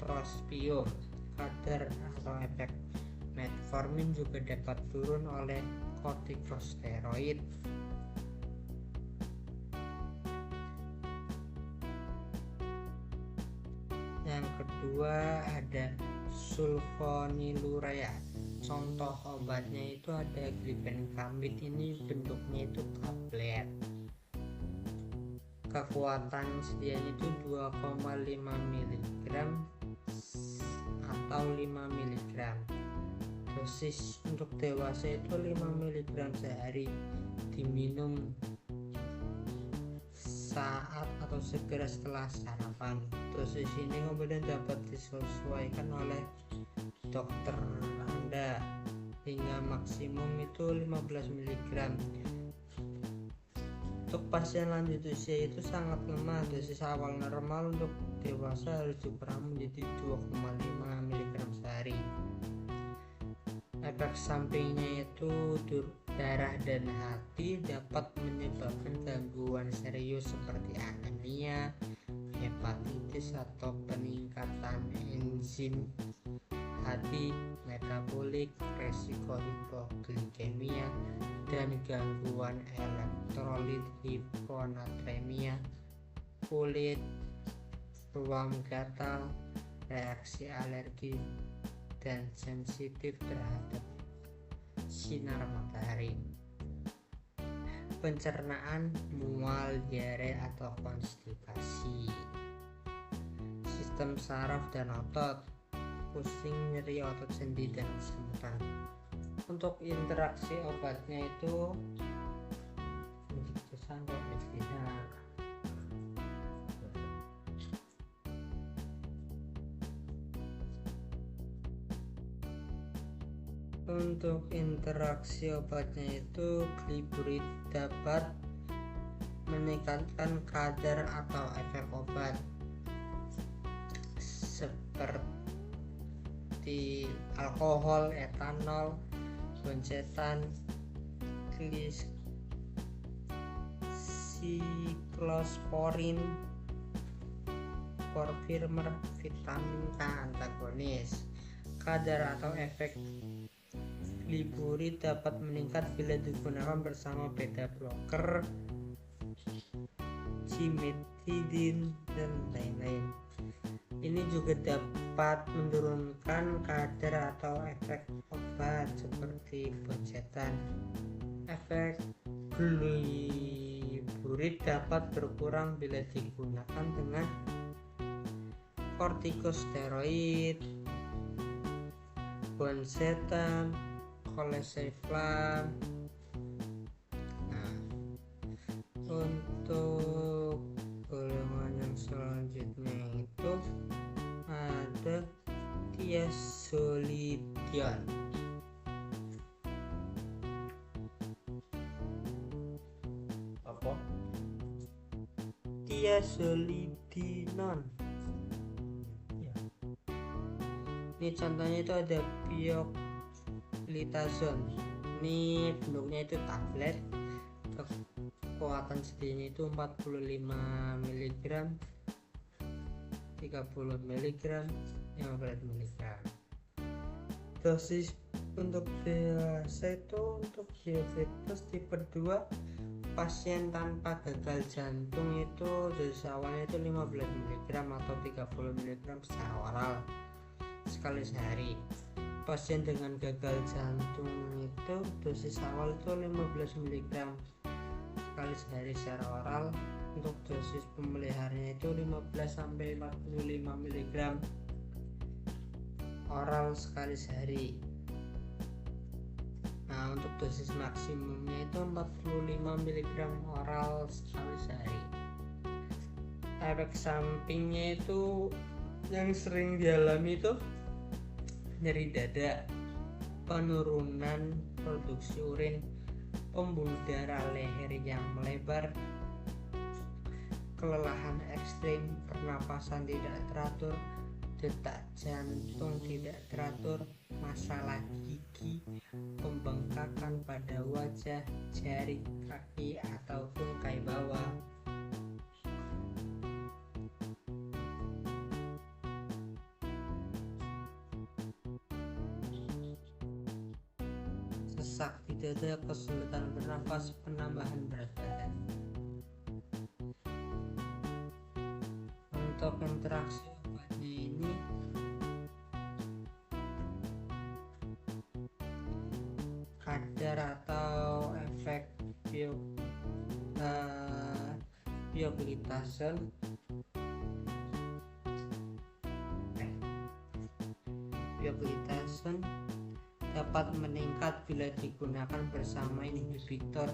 trospium. Kadar atau efek metformin juga dapat turun oleh kortikosteroid. Yang kedua ada sulfonylurea. Contoh obatnya itu ada glibenclamid, ini bentuknya itu tablet. Kekuatan sedianya itu 2,5 mg atau 5 mg. Dosis untuk dewasa itu 5 mg sehari, diminum saat atau segera setelah sarapan. Dosis ini kemudian dapat disesuaikan oleh dokter Anda hingga maksimum itu 15 mg. Untuk pasien lanjut usia itu sangat lemah. Dosis awal normal untuk dewasa harus dikurangi menjadi 2,5 mg sehari. Efek sampingnya itu darah dan hati, dapat menyebabkan gangguan serius seperti anemia, hepatitis atau peningkatan enzim hati, metabolik, resiko hipoglikemia, dan gangguan elektrolit, hiponatremia, kulit, ruam gatal, reaksi alergi, dan sensitif terhadap sinar matahari. Pencernaan, mual, diare atau konstipasi. Sistem saraf dan otot, pusing, nyeri otot sendi dan kesemutan. Untuk interaksi obatnya itu Untuk interaksi obatnya itu gliburit dapat meningkatkan kadar atau efek obat seperti alkohol, etanol, boncetan, siklosporin, porfirimer, vitamin K antagonis. Kadar atau efek gliburit dapat meningkat bila digunakan bersama beta blocker, cimetidine, dan lain-lain. Ini juga dapat menurunkan kadar atau efek obat seperti boncetan. Efek gliburit dapat berkurang bila digunakan dengan kortikosteroid, boncetan, kolesiflam. Nah, untuk golongan yang selanjutnya itu ada thiazolidin.
Apa?
Thiazolidinon. Ya. Ini contohnya itu ada pioglitazone. Ini bentuknya itu tablet. Kekuatan sedihnya itu 45 mg, 30 mg, 15 mg. Dosis untuk dewasa itu untuk diabetes tipe 2 pasien tanpa gagal jantung itu dosis awalnya itu 15 mg atau 30 mg secara oral sekali sehari. Pasien dengan gagal jantung itu dosis awal itu 15 mg sekali sehari secara oral. Untuk dosis pemeliharanya itu 15-45 mg oral sekali sehari. Nah, untuk dosis maksimumnya itu 45 mg oral sekali sehari. Efek sampingnya itu yang sering dialami itu nyeri dada, penurunan produksi urin, pembuluh darah leher yang melebar, kelelahan ekstrim, pernapasan tidak teratur, detak jantung tidak teratur, masalah gigi, pembengkakan pada wajah, jari, kaki, atau tungkai bawah. Sesak di dada, kesulitan bernapas, penambahan berat badan. Untuk interaksi obatnya ini kadar atau efek pioglitazone dapat meningkat bila digunakan bersama inhibitor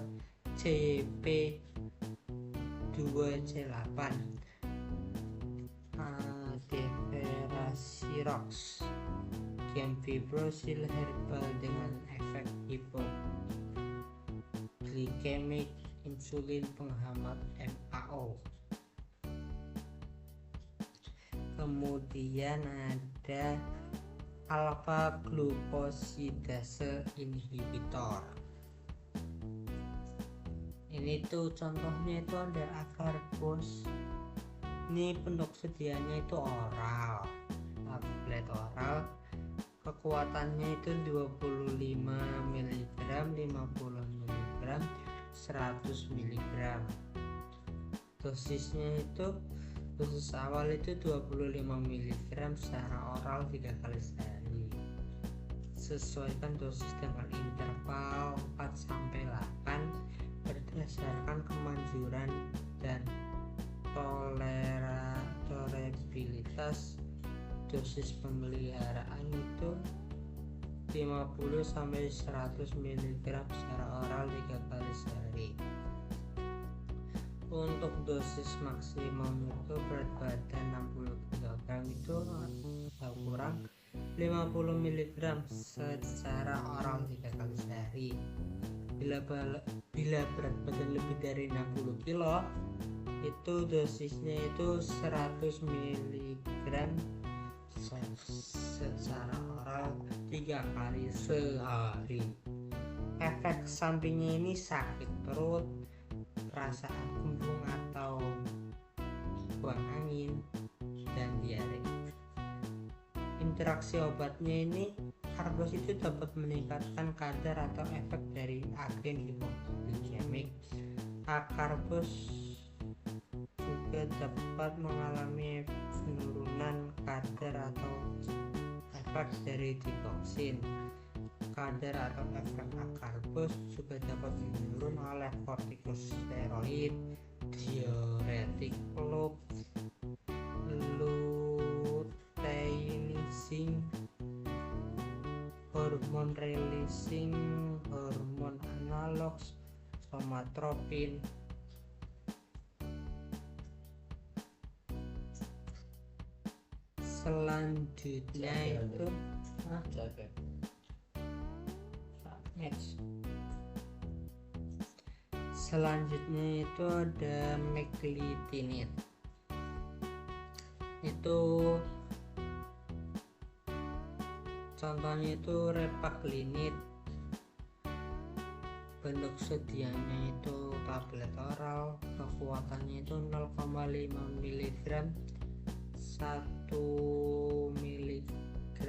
CYP12 2C8 Deferasirox Gemfibrozil herbal dengan efek hipoglikemik, insulin penghambat MAO. Kemudian ada alpha glukosidase inhibitor. Ini tuh contohnya itu ada Acarbose. Ini bentuk sedianya itu oral, tablet oral. Kekuatannya itu 25 mg, 50 mg, 100 mg. Dosisnya itu dosis awal itu 25 mg secara oral 3 kali sehari. Sesuaikan dosis dengan interval 4-8 berdasarkan kemanjuran dan tolerabilitas. Dosis pemeliharaan itu 50-100 mg secara oral 3 kali sehari. Untuk dosis maksimum itu berat badan 60 kg itu kurang 50 mg secara oral 3 kali sehari. Bila berat badan lebih dari 60 kg itu dosisnya itu 100 mg secara oral 3 kali sehari. Efek sampingnya ini sakit perut, perasaan kembung atau buang angin, dan diare. Interaksi obatnya ini, Acarbose itu dapat meningkatkan kadar atau efek dari agen hipoglikemik. Acarbose juga dapat mengalami penurunan kadar atau efek dari dioksin. Kadar atau efek Acarbose juga dapat menurun oleh kortikosteroid, diuretik, luteinizing, hormon releasing, hormon analog, somatropin. Selanjutnya itu Selanjutnya itu ada meglitinib. Itu contohnya itu repaglinib. Bentuk sedianya itu tablet oral. Kekuatannya itu 0,5 mg, 1 mg,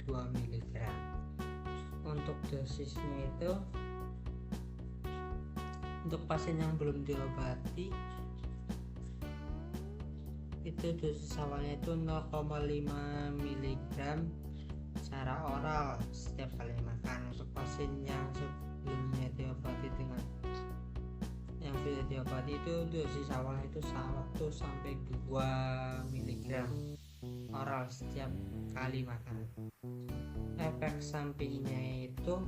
2 mg. Untuk dosisnya itu untuk pasien yang belum diobati itu dosis awalnya itu 0,5 mg secara oral setiap kali makan. Untuk pasien yang sebelumnya diobati dengan yang sudah diobati itu dosis awalnya itu 1-2 mg oral setiap kali makan. Efek sampingnya itu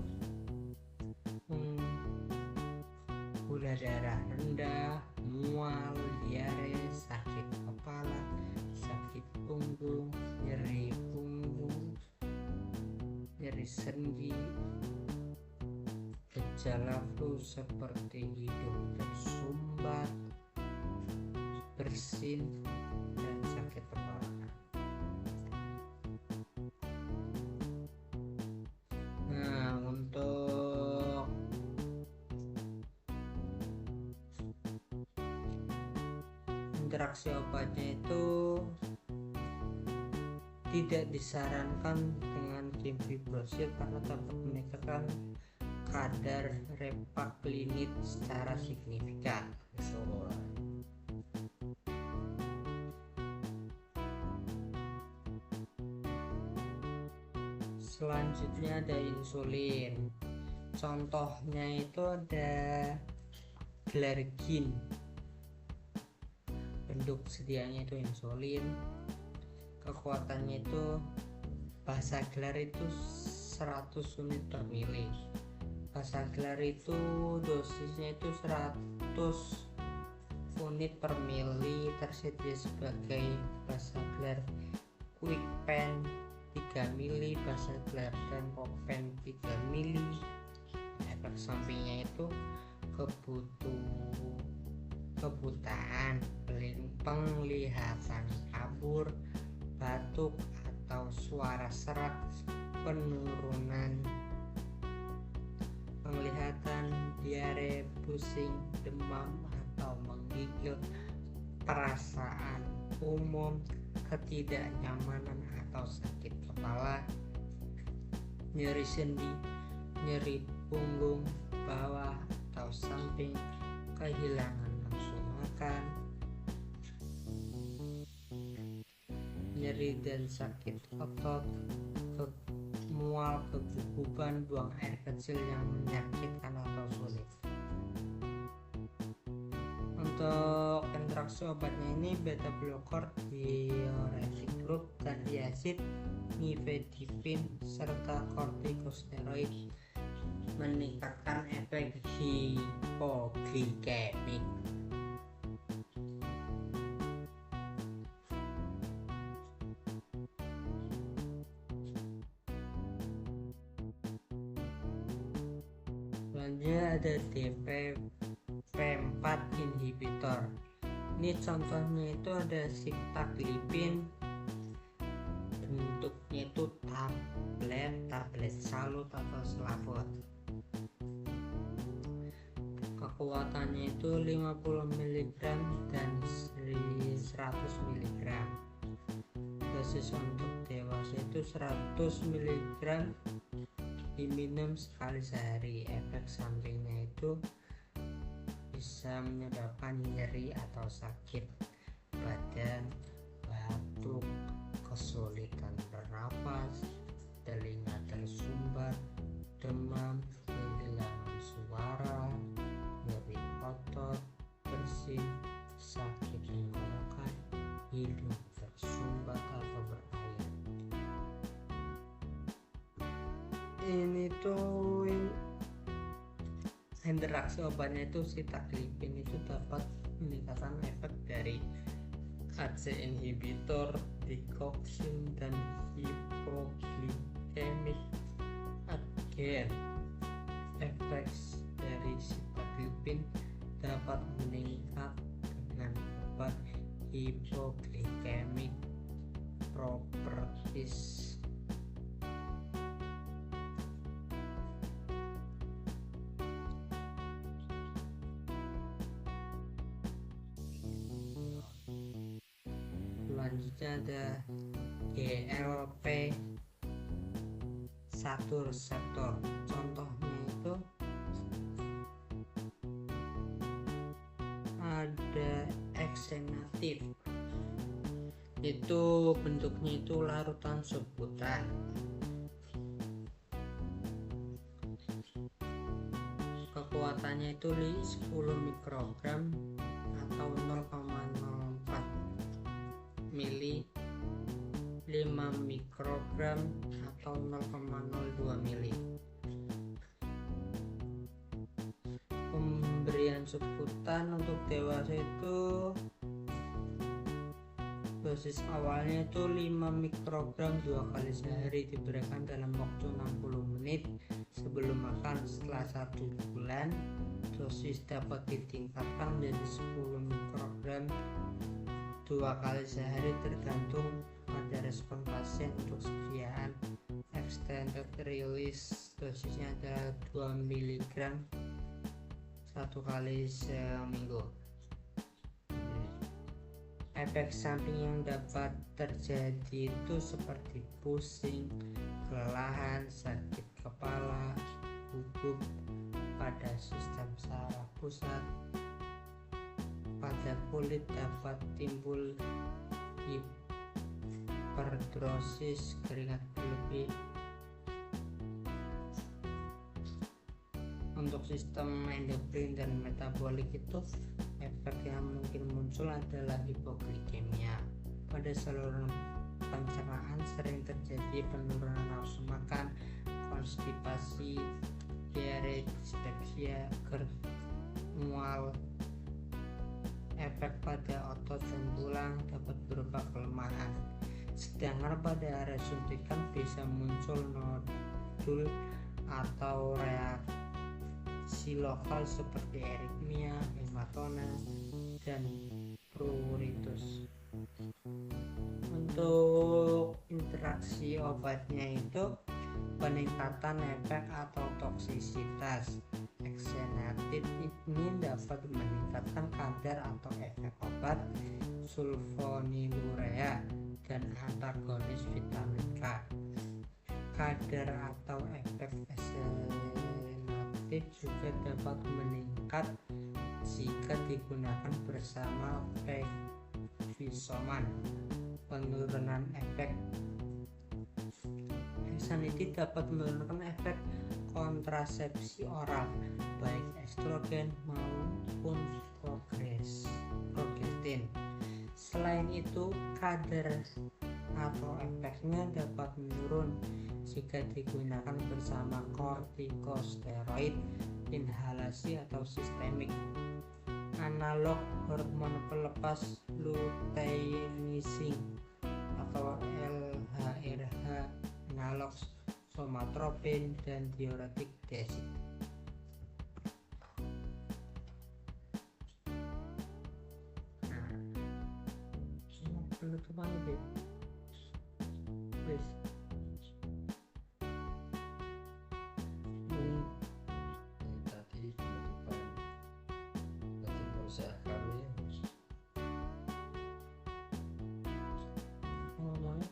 gula darah rendah, mual, diare, sakit kepala, sakit punggung, nyeri sendi, gejala flu seperti hidung tersumbat, bersin, dan sakit tenggorokan. Nah, untuk interaksi obatnya itu tidak disarankan dengan gemfibrozil karena dapat meningkatkan kadar repaglinib secara signifikan. Selanjutnya ada insulin. Contohnya itu ada glargine. Bentuk sedianya itu insulin. Kekuatannya itu Basaglar itu 100 unit per mili. Basaglar itu dosisnya itu 100 unit per mili tersedia sebagai basa gelar QuickPen 3 mili, basa gelar TempoPen 3 mili. Efek sampingnya itu kebutaan, penglihatan kabur, batuk atau suara serak, penurunan penglihatan, diare, pusing, demam atau menggigil, perasaan umum, ketidaknyamanan atau sakit kepala, nyeri sendi, nyeri punggung bawah atau samping, kehilangan nafsu makan, nyeri dan sakit otot, mual, kegugupan, buang air kecil yang menyakitkan atau sulit. Untuk interaksi obatnya ini beta blocker, diuretic group, candiacid, nifedipin, serta kortikosteroid meningkatkan efek hipoglikemik. Selanjutnya ada DPP4 inhibitor. Ini contohnya itu ada sitaglipin, bentuknya itu tablet salut atau selaput. Kekuatannya itu 50 mg dan 100 mg. Dosis untuk dewasa itu 100 mg diminum sekali sehari. Efek sampingnya itu bisa menyebabkan nyeri atau sakit badan, batuk, kesulitan bernapas, telinga tersumbat, demam, kehilangan suara, nyeri otot, bersin, sakit tenggorokan, hidung tersumbat atau berair. Ini tuh interaksi obatnya itu sitaglipin itu dapat meningkatkan efek dari AC inhibitor, digoxin, dan hipoglikemik agen. Efek dari sitaglipin dapat meningkat dengan obat hipoglikemik properties. Selanjutnya ada GLP-1 reseptor. Contohnya itu ada exenatif. Itu bentuknya itu larutan sebutan. Kekuatannya itu 10 mikrogram atau 0,04 mili, 5 mikrogram atau 0,02 mili. Pemberian sebutan untuk dewasa itu dosis awalnya itu 5 mikrogram 2 kali sehari, diberikan dalam waktu 60 menit sebelum makan. Setelah 1 bulan dosis dapat ditingkatkan menjadi 10 mikrogram 2 kali sehari tergantung pada respon pasien. Untuk sediaan extended release dosisnya adalah 2 mg 1 kali seminggu. Efek samping yang dapat terjadi itu seperti pusing, kelelahan, sakit kepala, gugup pada sistem saraf pusat. Pada kulit dapat timbul hiperdrosis, keringat berlebih. Untuk sistem endokrin dan metabolik itu efek yang mungkin muncul adalah hipoglikemia. Pada saluran pencernaan sering terjadi penurunan nafsu makan, konstipasi, diare, dispepsia, GERD, mual. efek pada otot dan tulang dapat berupa kelemahan, sedangkan pada area suntikan bisa muncul nodul atau reaksi lokal seperti aritmia, hematoma, dan pruritus. Untuk interaksi obatnya itu peningkatan efek atau toksisitas. Exenatid ini dapat meningkatkan kadar atau efek obat sulfonylurea dan antagonis vitamin K. Kadar atau efek exenatid juga dapat meningkat jika digunakan bersama fexofenzoman. Penurunan efek exenatid dapat menurunkan efek kontrasepsi oral baik estrogen maupun progestin. Selain itu, kadar atau efeknya dapat menurun jika digunakan bersama kortikosteroid inhalasi atau sistemik, analog hormon pelepas luteinising atau LHRH, analog somatropin, dan diuretik diazid. Nah, penutupan itu wis
Tadi penutupan nanti berusaha kami
ngomongnya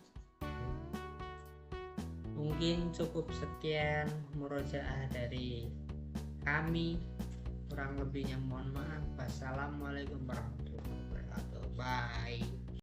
mungkin cukup sekian murojaah dari kami, kurang lebihnya mohon maaf. Wassalamualaikum warahmatullahi wabarakatuh. Bye.